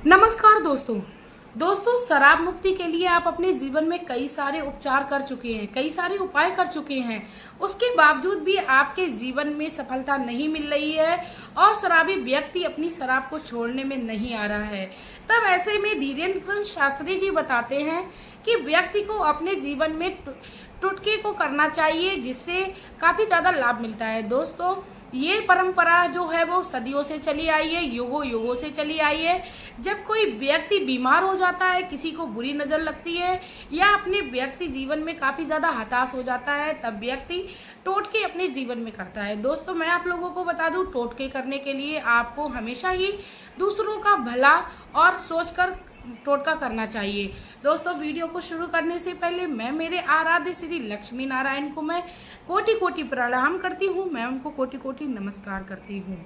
नमस्कार दोस्तों, शराब मुक्ति के लिए आप अपने जीवन में कई सारे उपचार कर चुके हैं, कई सारे उपाय कर चुके हैं। उसके बावजूद भी आपके जीवन में सफलता नहीं मिल रही है और शराबी व्यक्ति अपनी शराब को छोड़ने में नहीं आ रहा है। तब ऐसे में धीरेन्द्र शास्त्री जी बताते हैं कि व्यक्ति को अपने जीवन में टुटके को करना चाहिए, जिससे काफी ज्यादा लाभ मिलता है। दोस्तों, ये परंपरा जो है वो सदियों से चली आई है, युगों से चली आई है। जब कोई व्यक्ति बीमार हो जाता है, किसी को बुरी नजर लगती है या अपने व्यक्ति जीवन में काफी ज्यादा हताश हो जाता है, तब व्यक्ति टोटके अपने जीवन में करता है। दोस्तों, मैं आप लोगों को बता दूं, टोटके करने के लिए आपको हमेशा ही दूसरों का भला और सोचकर टोटका करना चाहिए। दोस्तों, वीडियो को शुरू करने से पहले मैं मेरे आराध्य श्री लक्ष्मी नारायण को मैं कोटि कोटि प्रणाम करती हूँ, मैं उनको कोटि कोटि नमस्कार करती हूँ।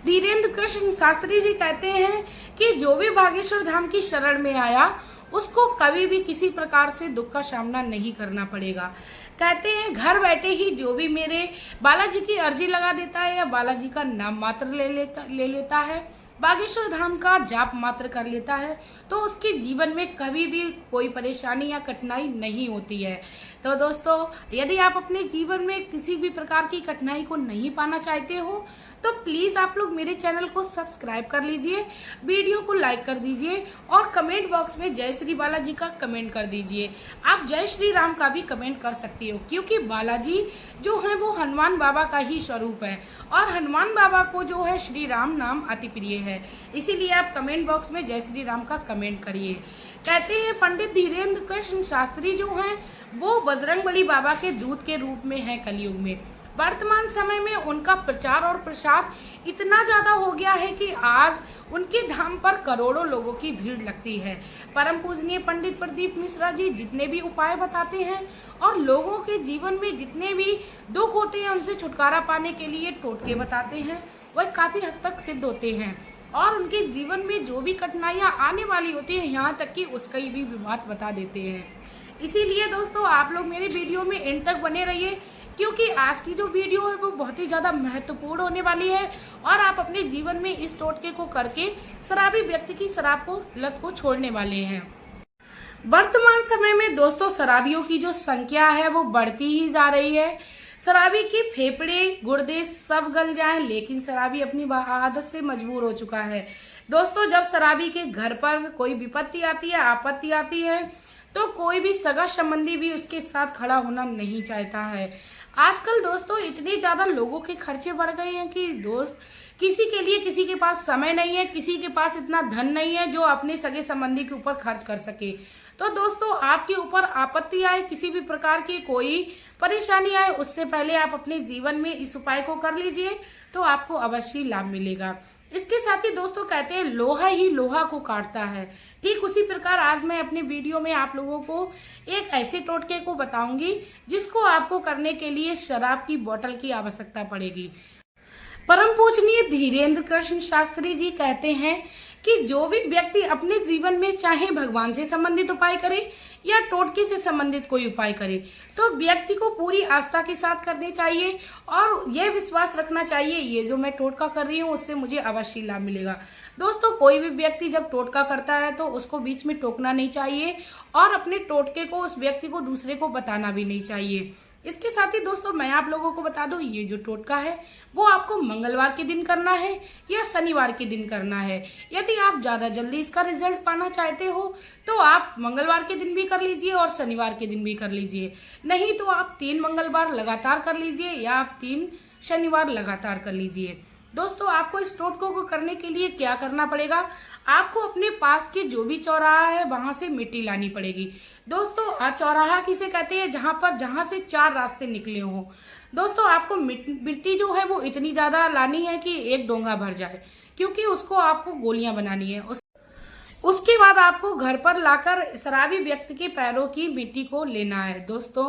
धीरेन्द्र कृष्ण शास्त्री जी कहते हैं कि जो भी बागेश्वर धाम की शरण में आया उसको कभी भी किसी प्रकार से दुख का सामना नहीं करना पड़ेगा। कहते हैं, घर बैठे ही जो भी मेरे बालाजी की अर्जी लगा देता है या बालाजी का नाम मात्र ले लेता है, बागेश्वर धाम का जाप मात्र कर लेता है, तो उसके जीवन में कभी भी कोई परेशानी या कठिनाई नहीं होती है। तो दोस्तों, यदि आप अपने जीवन में किसी भी प्रकार की कठिनाई को नहीं पाना चाहते हो तो प्लीज आप लोग मेरे चैनल को सब्सक्राइब कर लीजिए, वीडियो को लाइक कर दीजिए और कमेंट बॉक्स में जय श्री बालाजी का कमेंट कर दीजिए। आप जय श्री राम का भी कमेंट कर सकती हो, क्योंकि बालाजी जो है वो हनुमान बाबा का ही स्वरूप है और हनुमान बाबा को जो है श्री राम नाम अति प्रिय है। इसीलिए आप कमेंट बॉक्स में जय श्री राम का कमेंट करिए। कहते हैं, पंडित धीरेन्द्र कृष्ण शास्त्री जो हैं वो बजरंगबली बाबा के दूत के रूप में है कलयुग में। वर्तमान समय में उनका प्रचार और प्रसार इतना ज्यादा हो गया है कि आज उनके धाम पर करोड़ों लोगों की भीड़ लगती है। परम पूजनीय पंडित प्रदीप मिश्रा जी जितने भी उपाय बताते हैं और लोगों के जीवन में जितने भी दुख होते हैं उनसे छुटकारा पाने के लिए टोटके बताते हैं, वह काफी हद तक सिद्ध होते हैं और उनके जीवन में जो भी कठिनाइयां आने वाली होती है, यहाँ तक कि उसका भी बात बता देते हैं। इसीलिए दोस्तों, आप लोग मेरे वीडियो में एंड तक बने रहिए, क्योंकि आज की जो वीडियो है वो बहुत ही ज्यादा महत्वपूर्ण होने वाली है और आप अपने जीवन में इस टोटके को करके शराबी व्यक्ति की शराब को लत को छोड़ने वाले हैं। वर्तमान समय में दोस्तों, शराबियों की जो संख्या है वो बढ़ती ही जा रही है। शराबी के फेफड़े गुर्दे सब गल जाएं, लेकिन शराबी अपनी आदत से मजबूर हो चुका है। दोस्तों, जब शराबी के घर पर कोई विपत्ति आती है, आपत्ति आती है, तो कोई भी सगा संबंधी भी उसके साथ खड़ा होना नहीं चाहता है। आजकल दोस्तों, इतने ज्यादा लोगों के खर्चे बढ़ गए हैं कि दोस्त किसी के लिए किसी के पास समय नहीं है, किसी के पास इतना धन नहीं है जो अपने सगे संबंधी के ऊपर खर्च कर सके। तो दोस्तों, आपके ऊपर आपत्ति आए, किसी भी प्रकार की कोई परेशानी आए, उससे पहले आप अपने जीवन में इस उपाय को कर लीजिए, तो आपको अवश्य लाभ मिलेगा। इसके साथ ही दोस्तों, कहते हैं लोहा ही लोहा को काटता है। ठीक उसी प्रकार आज मैं अपने वीडियो में आप लोगों को एक ऐसे टोटके को बताऊंगी जिसको आपको करने के लिए शराब की बोतल की आवश्यकता पड़ेगी। परम पूजनीय धीरेन्द्र कृष्ण शास्त्री जी कहते हैं कि जो भी व्यक्ति अपने जीवन में चाहे भगवान से संबंधित उपाय करे या टोटके से संबंधित कोई उपाय करे, तो व्यक्ति को पूरी आस्था के साथ करने चाहिए और यह विश्वास रखना चाहिए, ये जो मैं टोटका कर रही हूँ उससे मुझे अवश्य लाभ मिलेगा। दोस्तों, कोई भी व्यक्ति जब टोटका करता है तो उसको बीच में टोकना नहीं चाहिए और अपने टोटके को उस व्यक्ति को दूसरे को बताना भी नहीं चाहिए। इसके साथ ही दोस्तों, मैं आप लोगों को बता दूं, ये जो टोटका है वो आपको मंगलवार के दिन करना है या शनिवार के दिन करना है। यदि आप ज्यादा जल्दी इसका रिजल्ट पाना चाहते हो तो आप मंगलवार के दिन भी कर लीजिए और शनिवार के दिन भी कर लीजिए, नहीं तो आप 3 मंगलवार लगातार कर लीजिए या आप 3 शनिवार लगातार कर लीजिए। दोस्तों, आपको इस टोटकों को करने के लिए क्या करना पड़ेगा, आपको अपने पास के जो भी चौराहा है वहां से मिट्टी लानी पड़ेगी। दोस्तों, चौराहा किसे कहते हैं, जहां से 4 रास्ते निकले हों। दोस्तों, आपको मिट्टी जो है वो इतनी ज्यादा लानी है कि एक डोंगा भर जाए, क्योंकि उसको आपको गोलियां बनानी है। उसके बाद आपको घर पर लाकर शराबी व्यक्ति के पैरों की मिट्टी को लेना है। दोस्तों,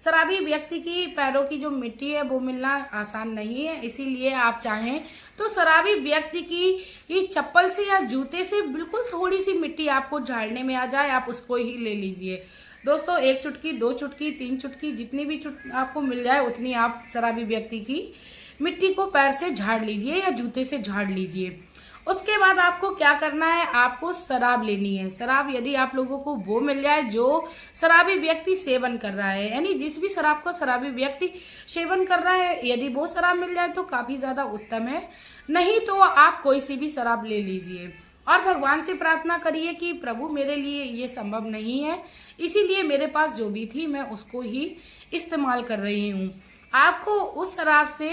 शराबी व्यक्ति की पैरों की जो मिट्टी है वो मिलना आसान नहीं है, इसीलिए आप चाहें तो शराबी व्यक्ति की चप्पल से या जूते से बिल्कुल थोड़ी सी मिट्टी आपको झाड़ने में आ जाए, आप उसको ही ले लीजिए। दोस्तों, 1 चुटकी, 2 चुटकी, 3 चुटकी, जितनी भी आपको मिल जाए उतनी आप शराबी व्यक्ति की मिट्टी को पैर से झाड़ लीजिए या जूते से झाड़ लीजिए। उसके बाद आपको क्या करना है, आपको शराब लेनी है। शराब यदि आप लोगों को वो मिल जाए जो शराबी व्यक्ति सेवन कर रहा है, यानी जिस भी शराब को शराबी व्यक्ति सेवन कर रहा है, यदि वो शराब मिल जाए तो काफी ज्यादा उत्तम है। नहीं तो आप कोई सी भी शराब ले लीजिए और भगवान से प्रार्थना करिए कि प्रभु मेरे लिए ये संभव नहीं है, इसीलिए मेरे पास जो भी थी मैं उसको ही इस्तेमाल कर रही हूँ। आपको उस शराब से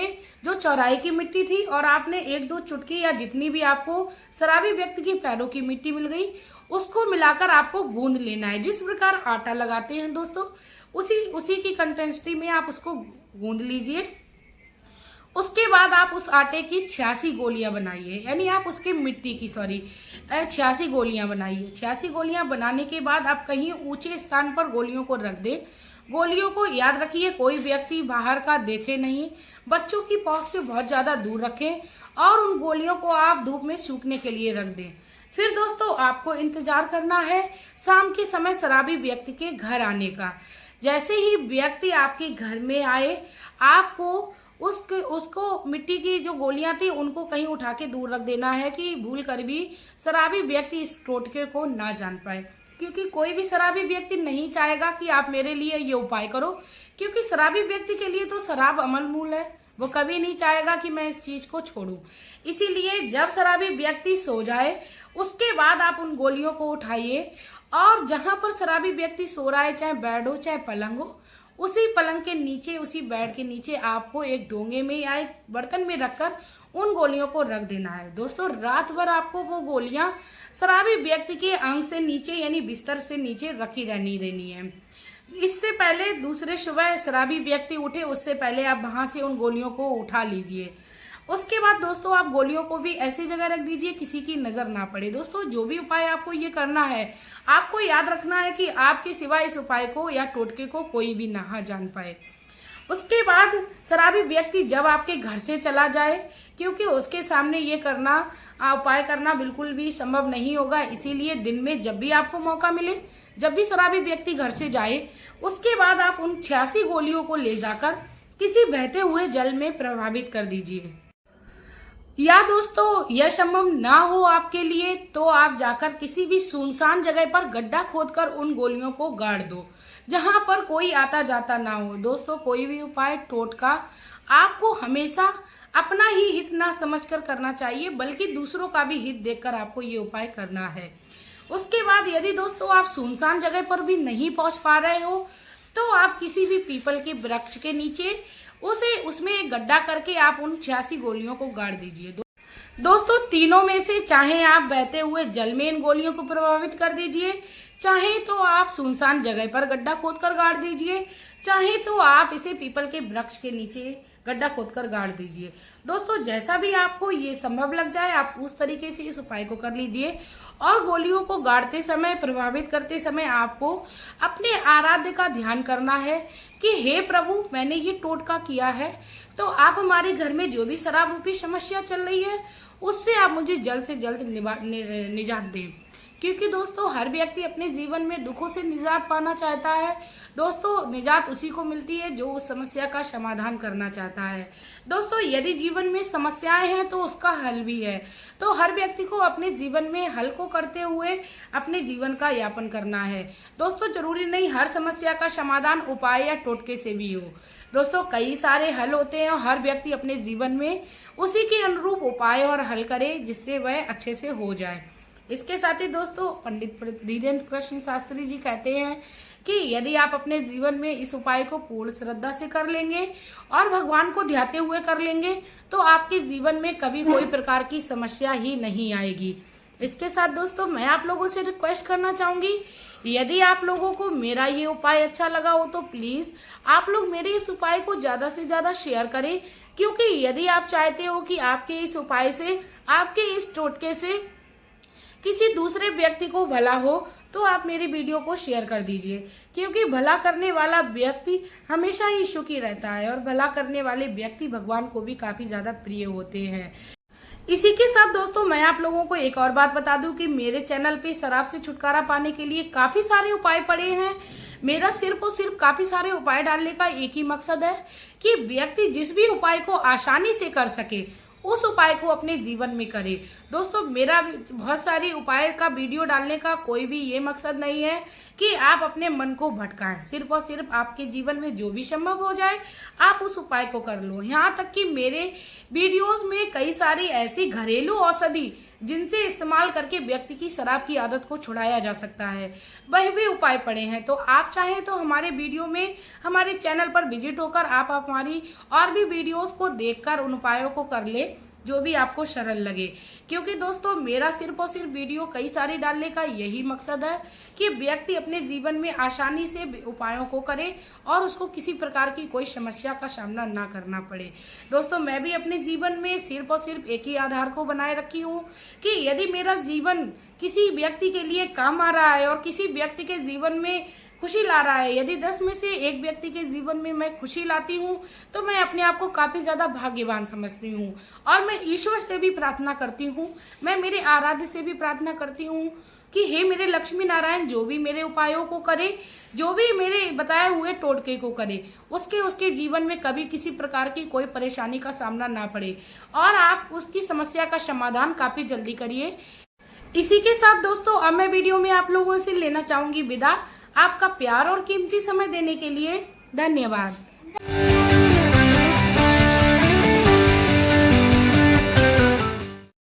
जो चौराहे की मिट्टी थी और आपने 1-2 चुटकी या जितनी भी आपको शराबी व्यक्ति की पैरों की मिट्टी मिल गई, उसको मिलाकर आपको गूंद लेना है। जिस प्रकार आटा लगाते हैं दोस्तों, उसी की कंसिस्टेंसी में आप उसको गूंद लीजिए। उसके बाद आप उस आटे की 86 गोलियां बनाइए, यानी आप उसके मिट्टी की 86 गोलियां बनाइए। 86 गोलियां बनाने के बाद आप कहीं ऊंचे स्थान पर गोलियों को रख दें। गोलियों को याद रखिए कोई व्यक्ति बाहर का देखे नहीं, बच्चों की पहुंच से बहुत ज्यादा दूर रखें और उन गोलियों को आप धूप में सूखने के लिए रख दें। फिर दोस्तों आपको इंतजार करना है शाम के समय शराबी व्यक्ति के घर आने का। जैसे ही व्यक्ति आपके घर में आए, आपको उसको मिट्टी की जो गोलियां थी उनको कहीं उठा के दूर रख देना है कि भूल कर भी शराबी व्यक्ति इस टोटके को ना जान पाए, क्योंकि कोई भी शराबी व्यक्ति नहीं चाहेगा कि आप मेरे लिए ये उपाय करो, क्योंकि शराबी व्यक्ति के लिए तो शराब अमल मूल है, वो कभी नहीं चाहेगा कि मैं इस चीज को छोड़ूं। इसीलिए जब शराबी व्यक्ति सो जाए उसके बाद आप उन गोलियों को उठाइए और जहां पर शराबी व्यक्ति सो रहा है, चाहे बेड हो चाहे पलंग हो, उसी पलंग के नीचे, उसी बेड के नीचे आपको एक डोंगे में या एक बर्तन में रखकर उन गोलियों को रख देना है। दोस्तों रात भर आपको वो गोलियां शराबी व्यक्ति के अंग से नीचे यानी बिस्तर से नीचे रखी रहनी देनी है। इससे पहले दूसरे सुबह शराबी व्यक्ति उठे उससे पहले आप वहां से उन गोलियों को उठा लीजिए। उसके बाद दोस्तों आप गोलियों को भी ऐसी जगह रख दीजिए किसी की नजर ना पड़े। दोस्तों जो भी उपाय आपको ये करना है, आपको याद रखना है कि आपके सिवाय इस उपाय को या टोटके को कोई भी ना जान पाए। उसके बाद शराबी व्यक्ति जब आपके घर से चला जाए, क्योंकि उसके सामने ये उपाय करना बिल्कुल भी संभव नहीं होगा, इसीलिए दिन में जब भी आपको मौका मिले, जब भी शराबी व्यक्ति घर से जाए, उसके बाद आप उन 86 गोलियों को ले जाकर किसी बहते हुए जल में प्रभावित कर दीजिए। या दोस्तों यह संभव ना हो आपके लिए तो आप जाकर किसी भी सुनसान जगह पर गड्ढा खोदकर उन गोलियों को गाड़ दो, जहां पर कोई आता जाता ना हो। दोस्तों कोई भी उपाय टोटका आपको हमेशा अपना ही हित ना समझकर करना चाहिए, बल्कि दूसरों का भी हित देखकर आपको ये उपाय करना है। उसके बाद यदि दोस्तों आप सुनसान जगह पर भी नहीं पहुंच पा रहे हो तो आप किसी भी पीपल के वृक्ष के नीचे उसमें एक गड्ढा करके आप उन 86 गोलियों को गाड़ दीजिए। दोस्तों तीनों में से चाहे आप बहते हुए जल में इन गोलियों को प्रभावित कर दीजिए, चाहे तो आप सुनसान जगह पर गड्ढा खोदकर गाड़ दीजिए, चाहे तो आप इसे पीपल के वृक्ष के नीचे गड्ढा खोदकर गाड़ दीजिए। दोस्तों जैसा भी आपको ये संभव लग जाए आप उस तरीके से इस उपाय को कर लीजिए। और गोलियों को गाड़ते समय, प्रभावित करते समय आपको अपने आराध्य का ध्यान करना है कि हे प्रभु मैंने ये टोटका किया है, तो आप हमारे घर में जो भी शराब रूपी समस्या चल रही है उससे आप मुझे जल्द से जल्द निजात दें, क्योंकि दोस्तों हर व्यक्ति अपने जीवन में दुखों से निजात पाना चाहता है। दोस्तों निजात उसी को मिलती है जो उस समस्या का समाधान करना चाहता है। दोस्तों यदि जीवन में समस्याएं हैं तो उसका हल भी है, तो हर व्यक्ति को अपने जीवन में हल को करते हुए अपने जीवन का यापन करना है। दोस्तों जरूरी नहीं हर समस्या का समाधान उपाय या टोटके से भी हो। दोस्तों कई सारे हल होते हैं और हर व्यक्ति अपने जीवन में उसी के अनुरूप उपाय और हल करे जिससे वह अच्छे से हो जाए। इसके साथ ही दोस्तों पंडित धीरेन्द्र कृष्ण शास्त्री जी कहते हैं कि यदि आप अपने जीवन में इस उपाय को पूर्ण श्रद्धा से कर लेंगे और भगवान को ध्याते हुए कर लेंगे तो आपके जीवन में कभी कोई प्रकार की समस्या ही नहीं आएगी। इसके साथ दोस्तों मैं आप लोगों से रिक्वेस्ट करना चाहूंगी, यदि आप लोगों को मेरा ये उपाय अच्छा लगा हो तो प्लीज आप लोग मेरे इस उपाय को ज्यादा से ज्यादा शेयर करें, क्योंकि यदि आप चाहते हो कि आपके इस उपाय से, आपके इस टोटके से किसी दूसरे व्यक्ति को भला हो तो आप मेरी वीडियो को शेयर कर दीजिए, क्योंकि भला करने वाला व्यक्ति हमेशा ही सुखी रहता है और भला करने वाले व्यक्ति भगवान को भी काफी ज्यादा प्रिय होते हैं। इसी के साथ दोस्तों मैं आप लोगों को एक और बात बता दूं कि मेरे चैनल पे शराब से छुटकारा पाने के लिए काफी सारे उपाय पड़े हैं। मेरा सिर्फ और सिर्फ काफी सारे उपाय डालने का एक ही मकसद है कि व्यक्ति जिस भी उपाय को आसानी से कर सके उस उपाय को अपने जीवन में करें। दोस्तों, मेरा बहुत सारी उपाय का वीडियो डालने का कोई भी ये मकसद नहीं है कि आप अपने मन को भटकाएं। सिर्फ और सिर्फ आपके जीवन में जो भी संभव हो जाए आप उस उपाय को कर लो। यहाँ तक कि मेरे वीडियोस में कई सारी ऐसी घरेलू औषधि जिनसे इस्तेमाल करके व्यक्ति की शराब की आदत को छुड़ाया जा सकता है, वह भी उपाय पड़े हैं। तो आप चाहें तो हमारे वीडियो में हमारे चैनल पर विजिट होकर आप हमारी और भी वीडियोस को देखकर उन उपायों को कर ले जो भी आपको सरल लगे। क्योंकि दोस्तों, मेरा सिर्फ और सिर्फ वीडियो कई सारी डालने का यही मकसद है कि व्यक्ति अपने जीवन में आसानी से उपायों को करे और उसको किसी प्रकार की कोई समस्या का सामना ना करना पड़े। दोस्तों, मैं भी अपने जीवन में सिर्फ और सिर्फ एक ही आधार को बनाए रखी हूँ कि यदि मेरा जीवन किसी व्यक्ति के लिए काम आ रहा है और किसी व्यक्ति के जीवन में खुशी ला रहा है, यदि 10 में से एक व्यक्ति के जीवन में मैं खुशी लाती हूँ तो मैं अपने आप को काफी ज्यादा भाग्यवान समझती हूँ। और मैं ईश्वर से भी प्रार्थना करती हूँ, मैं मेरे आराध्य से भी प्रार्थना करती हूँ कि हे मेरे लक्ष्मी नारायण, जो भी मेरे उपायों को करे, जो भी मेरे बताए हुए टोटके को करे, उसके जीवन में कभी किसी प्रकार की कोई परेशानी का सामना ना पड़े और आप उसकी समस्या का समाधान काफी जल्दी करिए। इसी के साथ दोस्तों, अब मैं वीडियो में आप लोगों से लेना चाहूंगी विदा। आपका प्यार और कीमती समय देने के लिए धन्यवाद।